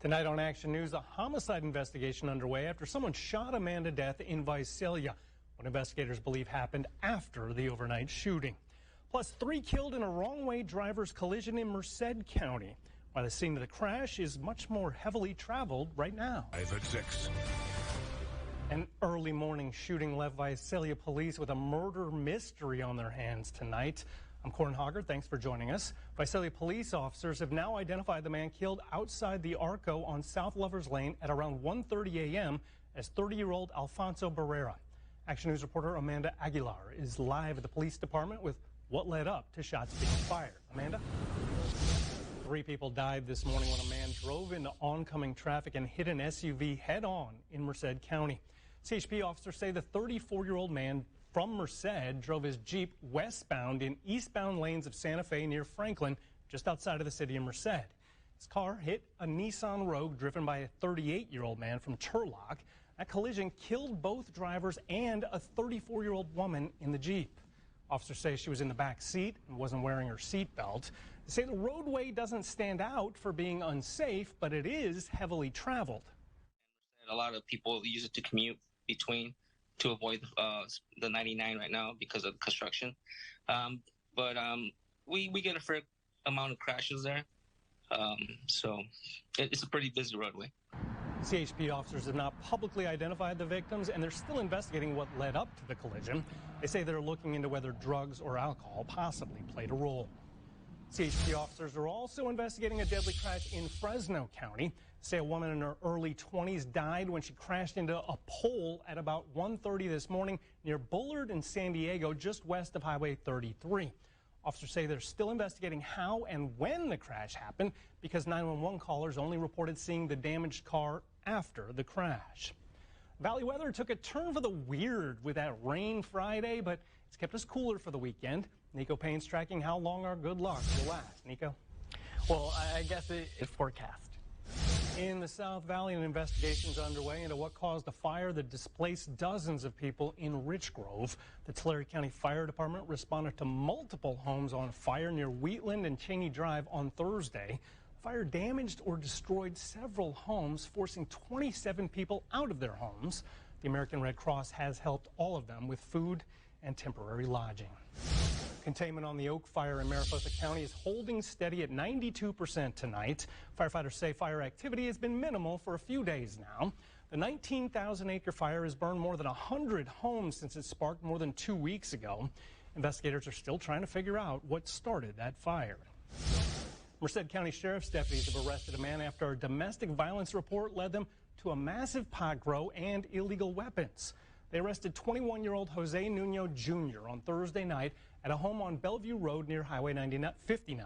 Tonight on Action News, a homicide investigation underway after someone shot a man to death in Visalia, what investigators believe happened after the overnight shooting. Plus, 3 killed in a wrong-way driver's collision in Merced County, while the scene of the crash is much more heavily traveled right now. 5 at 6. An early morning shooting left Visalia police with a murder mystery on their hands tonight. I'm Corin Hoggard. Thanks for joining us. Visalia police officers have now identified the man killed outside the Arco on South Lovers Lane at around 1:30 a.m. as 30-year-old Alfonso Barrera. Action News reporter Amanda Aguilar is live at the police department with what led up to shots being fired. Amanda? 3 people died this morning when a man drove into oncoming traffic and hit an SUV head-on in Merced County. CHP officers say the 34-year-old man from Merced drove his Jeep westbound in eastbound lanes of Santa Fe near Franklin, just outside of the city of Merced. His car hit a Nissan Rogue driven by a 38-year-old man from Turlock. That collision killed both drivers and a 34-year-old woman in the Jeep. Officers say she was in the back seat and wasn't wearing her seatbelt. They say the roadway doesn't stand out for being unsafe, but it is heavily traveled. A lot of people use it to commute between to avoid the 99 right now because of construction. But we get a fair amount of crashes there. So it's a pretty busy roadway. CHP officers have not publicly identified the victims, and they're still investigating what led up to the collision. They say they're looking into whether drugs or alcohol possibly played a role. CHP officers are also investigating a deadly crash in Fresno County. Say a woman in her early 20s died when she crashed into a pole at about 1:30 this morning near Bullard in San Diego, just west of Highway 33. Officers say they're still investigating how and when the crash happened because 911 callers only reported seeing the damaged car after the crash. Valley weather took a turn for the weird with that rain Friday, but it's kept us cooler for the weekend. Nico Payne's tracking how long our good luck will last. Nico? Well, I guess it's forecast. In the South Valley, an investigation is underway into what caused a fire that displaced dozens of people in Rich Grove. The Tulare County Fire Department responded to multiple homes on fire near Wheatland and Cheney Drive on Thursday. Fire damaged or destroyed several homes, forcing 27 people out of their homes. The American Red Cross has helped all of them with food and temporary lodging. Containment on the Oak Fire in Mariposa County is holding steady at 92% tonight. Firefighters say fire activity has been minimal for a few days now. The 19,000-acre fire has burned more than 100 homes since it sparked more than 2 weeks ago. Investigators are still trying to figure out what started that fire. Merced County Sheriff's deputies have arrested a man after a domestic violence report led them to a massive pot grow and illegal weapons. They arrested 21-year-old Jose Nuno Jr. on Thursday night at a home on Bellevue Road near Highway 59.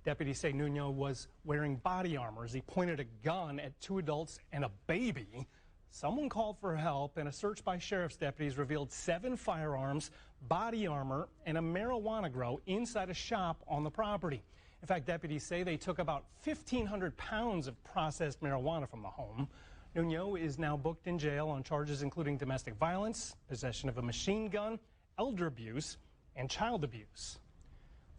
Deputies say Nuno was wearing body armor as he pointed a gun at 2 adults and a baby. Someone called for help, and a search by sheriff's deputies revealed 7 firearms, body armor, and a marijuana grow inside a shop on the property. In fact, deputies say they took about 1,500 pounds of processed marijuana from the home. Nuno is now booked in jail on charges including domestic violence, possession of a machine gun, elder abuse, and child abuse.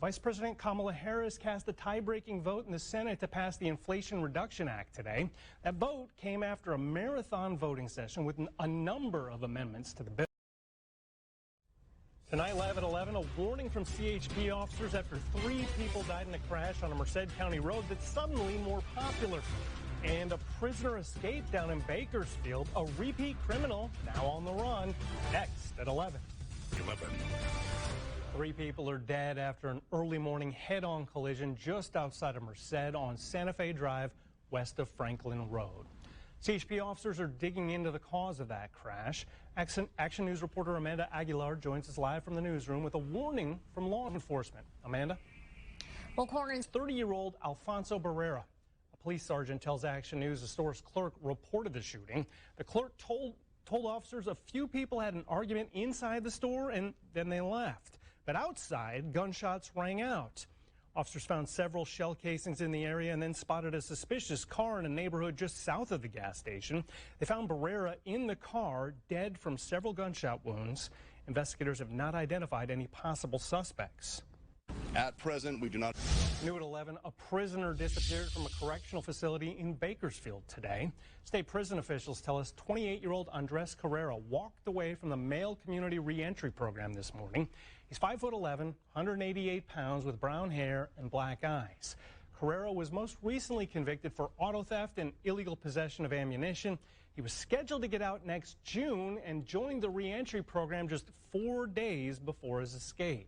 Vice President Kamala Harris cast a tie-breaking vote in the Senate to pass the Inflation Reduction Act today. That vote came after a marathon voting session with a number of amendments to the bill. Tonight, live at 11, a warning from CHP officers after 3 people died in a crash on a Merced County road that's suddenly more popular. And a prisoner escaped down in Bakersfield, a repeat criminal now on the run. Next at 11. 11. 3 people are dead after an early morning head-on collision just outside of Merced on Santa Fe Drive, west of Franklin Road. CHP officers are digging into the cause of that crash. Action News reporter Amanda Aguilar joins us live from the newsroom with a warning from law enforcement. Amanda? Well, Corin's 30-year-old Alfonso Barrera. A police sergeant tells Action News the store's clerk reported the shooting. The clerk told officers a few people had an argument inside the store and then they left. But outside, gunshots rang out. Officers found several shell casings in the area and then spotted a suspicious car in a neighborhood just south of the gas station. They found Barrera in the car, dead from several gunshot wounds. Investigators have not identified any possible suspects. At present, we do not. New at 11, a prisoner disappeared from a correctional facility in Bakersfield today. State prison officials tell us 28-year-old Andres Carrera walked away from the male community reentry program this morning. He's 5'11", 188 pounds with brown hair and black eyes. Carrera was most recently convicted for auto theft and illegal possession of ammunition. He was scheduled to get out next June and joined the reentry program just 4 days before his escape.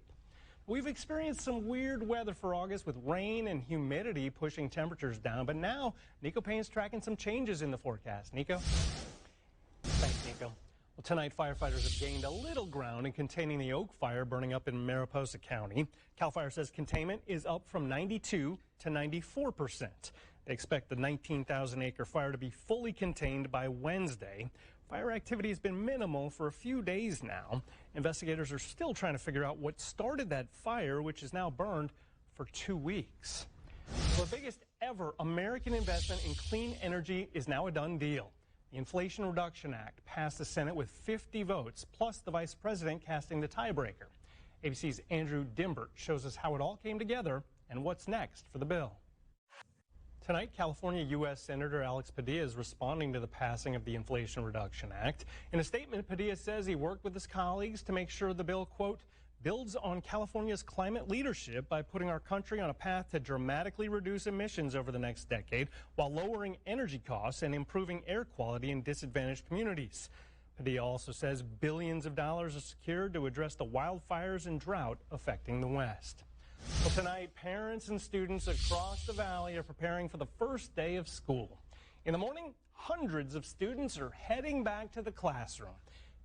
We've experienced some weird weather for August with rain and humidity pushing temperatures down, but now Nico Payne's tracking some changes in the forecast. Nico? Thanks, Nico. Well, tonight firefighters have gained a little ground in containing the Oak Fire burning up in Mariposa County. CAL FIRE says containment is up from 92 to 94%. They expect the 19,000-acre fire to be fully contained by Wednesday. Fire activity has been minimal for a few days now. Investigators are still trying to figure out what started that fire, which is now burned for 2 weeks. Well, the biggest ever American investment in clean energy is now a done deal. The Inflation Reduction Act passed the Senate with 50 votes, plus the vice president casting the tiebreaker. ABC's Andrew Dimbert shows us how it all came together and what's next for the bill. Tonight, California U.S. Senator Alex Padilla is responding to the passing of the Inflation Reduction Act. In a statement, Padilla says he worked with his colleagues to make sure the bill, quote, builds on California's climate leadership by putting our country on a path to dramatically reduce emissions over the next decade while lowering energy costs and improving air quality in disadvantaged communities. Padilla also says billions of dollars are secured to address the wildfires and drought affecting the West. Well, tonight, parents and students across the valley are preparing for the first day of school. In the morning, hundreds of students are heading back to the classroom.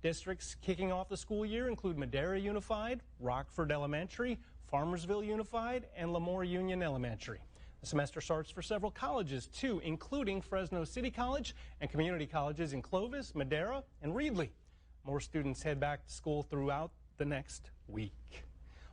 Districts kicking off the school year include Madera Unified, Rockford Elementary, Farmersville Unified, and Lemoore Union Elementary. The semester starts for several colleges, too, including Fresno City College and community colleges in Clovis, Madera, and Reedley. More students head back to school throughout the next week.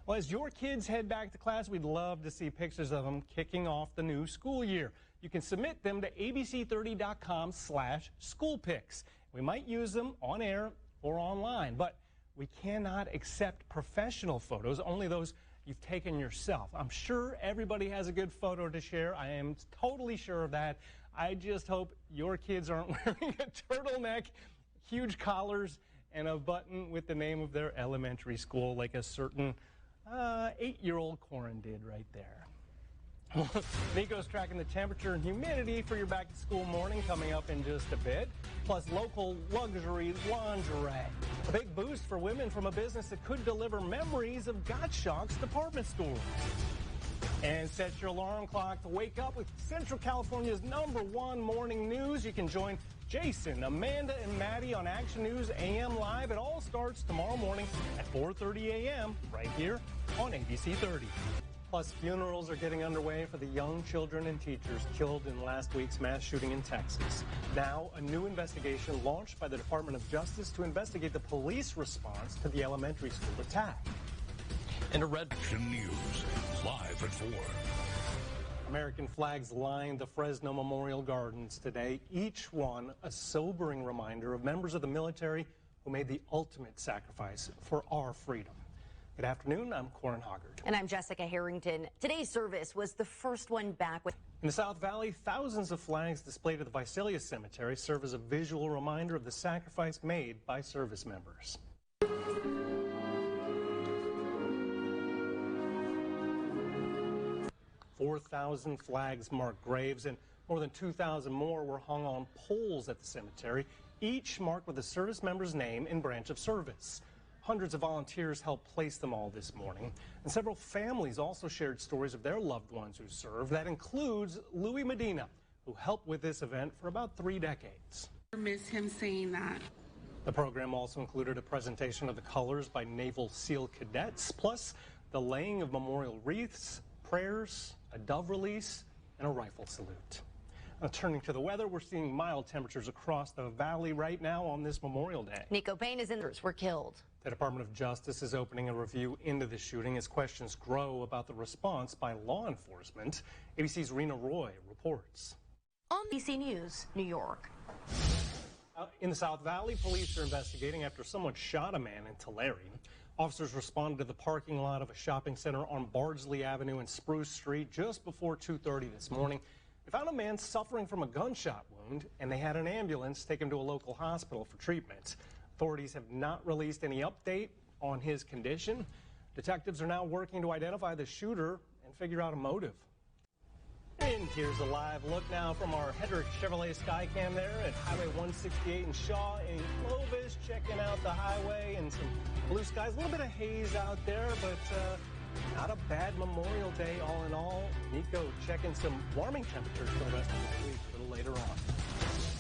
Well, as your kids head back to class, we'd love to see pictures of them kicking off the new school year. You can submit them to abc30.com/schoolpics. We might use them on air or online, but we cannot accept professional photos, only those you've taken yourself. I'm sure everybody has a good photo to share. I am totally sure of that. I just hope your kids aren't wearing a turtleneck, huge collars, and a button with the name of their elementary school like a certain 8-year-old Corin did right there. Nico's tracking the temperature and humidity for your back-to-school morning coming up in just a bit, plus local luxury lingerie. A big boost for women from a business that could deliver memories of Gottschalk's department stores. And set your alarm clock to wake up with Central California's #1 morning news. You can join Jason, Amanda, and Maddie on Action News AM Live. It all starts tomorrow morning at 4:30 a.m. right here on ABC 30. Plus, funerals are getting underway for the young children and teachers killed in last week's mass shooting in Texas. Now, a new investigation launched by the Department of Justice to investigate the police response to the elementary school attack. And a Red Action News, live at 4. American flags lined the Fresno Memorial Gardens today, each one a sobering reminder of members of the military who made the ultimate sacrifice for our freedom. Good afternoon, I'm Corin Hoggard. And I'm Jessica Harrington. Today's service was the first one back with. In the South Valley, thousands of flags displayed at the Visalia Cemetery serve as a visual reminder of the sacrifice made by service members. 4,000 flags marked graves, and more than 2,000 more were hung on poles at the cemetery, each marked with a service member's name and branch of service. Hundreds of volunteers helped place them all this morning, and several families also shared stories of their loved ones who served. That includes Louis Medina, who helped with this event for about 3 decades. I miss him saying that. The program also included a presentation of the colors by Naval SEAL cadets, plus the laying of memorial wreaths, prayers, a dove release, and a rifle salute. Now, turning to the weather, we're seeing mild temperatures across the valley right now on this Memorial Day. Nico Payne is in. Were killed. The Department of Justice is opening a review into the shooting as questions grow about the response by law enforcement. ABC's Rena Roy reports. On ABC News, New York. In the South Valley, police are investigating after someone shot a man in Tulare. Officers responded to the parking lot of a shopping center on Bardsley Avenue and Spruce Street just before 2:30 this morning. They found a man suffering from a gunshot wound, and they had an ambulance take him to a local hospital for treatment. Authorities have not released any update on his condition. Detectives are now working to identify the shooter and figure out a motive. And here's a live look now from our Hedrick Chevrolet Skycam there at Highway 168 in Shaw in Clovis, checking out the highway and some blue skies. A little bit of haze out there, but not a bad Memorial Day all in all. Nico checking some warming temperatures for the rest of the week a little later on.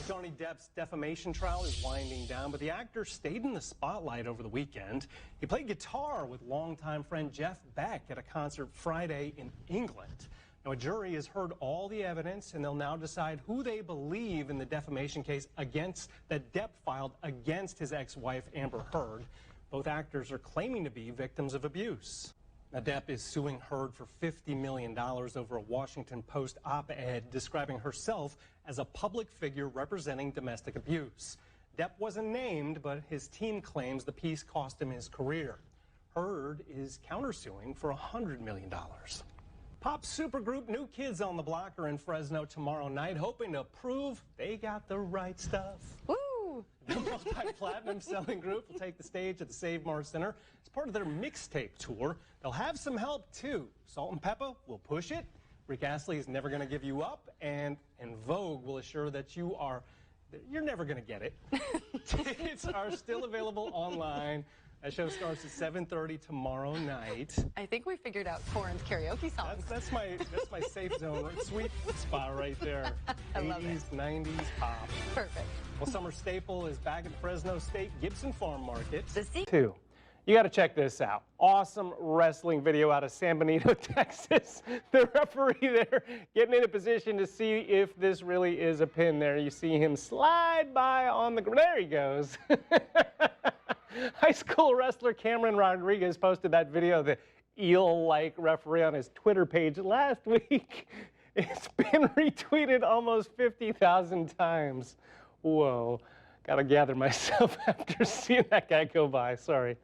Johnny Depp's defamation trial is winding down, but the actor stayed in the spotlight over the weekend. He played guitar with longtime friend Jeff Beck at a concert Friday in England. Now, a jury has heard all the evidence, and they'll now decide who they believe in the defamation case that Depp filed against his ex-wife, Amber Heard. Both actors are claiming to be victims of abuse. Now, Depp is suing Heard for $50 million over a Washington Post op-ed describing herself as a public figure representing domestic abuse. Depp wasn't named, but his team claims the piece cost him his career. Heard is countersuing for $100 million. Pop supergroup New Kids on the Block are in Fresno tomorrow night, hoping to prove they got the right stuff. Woo! The multi-platinum selling group will take the stage at the Save Mars Center as part of their mixtape tour. They'll have some help, too. Salt and Peppa will push it. Rick Astley is Never Gonna Give You Up, and Vogue will assure that you're never gonna get it. Tickets are still available online. That show starts at 7:30 tomorrow night. I think we figured out Corin's karaoke songs. That's my safe zone, sweet spot right there. I love 80s, 90s pop. Perfect. Well, summer staple is back at Fresno State Gibson Farm Market. Two. You got to check this out. Awesome wrestling video out of San Benito, Texas. The referee there getting in a position to see if this really is a pin there. You see him slide by on the ground. There he goes. High school wrestler Cameron Rodriguez posted that video of the eel-like referee on his Twitter page last week. It's been retweeted almost 50,000 times. Whoa. Got to gather myself after seeing that guy go by. Sorry.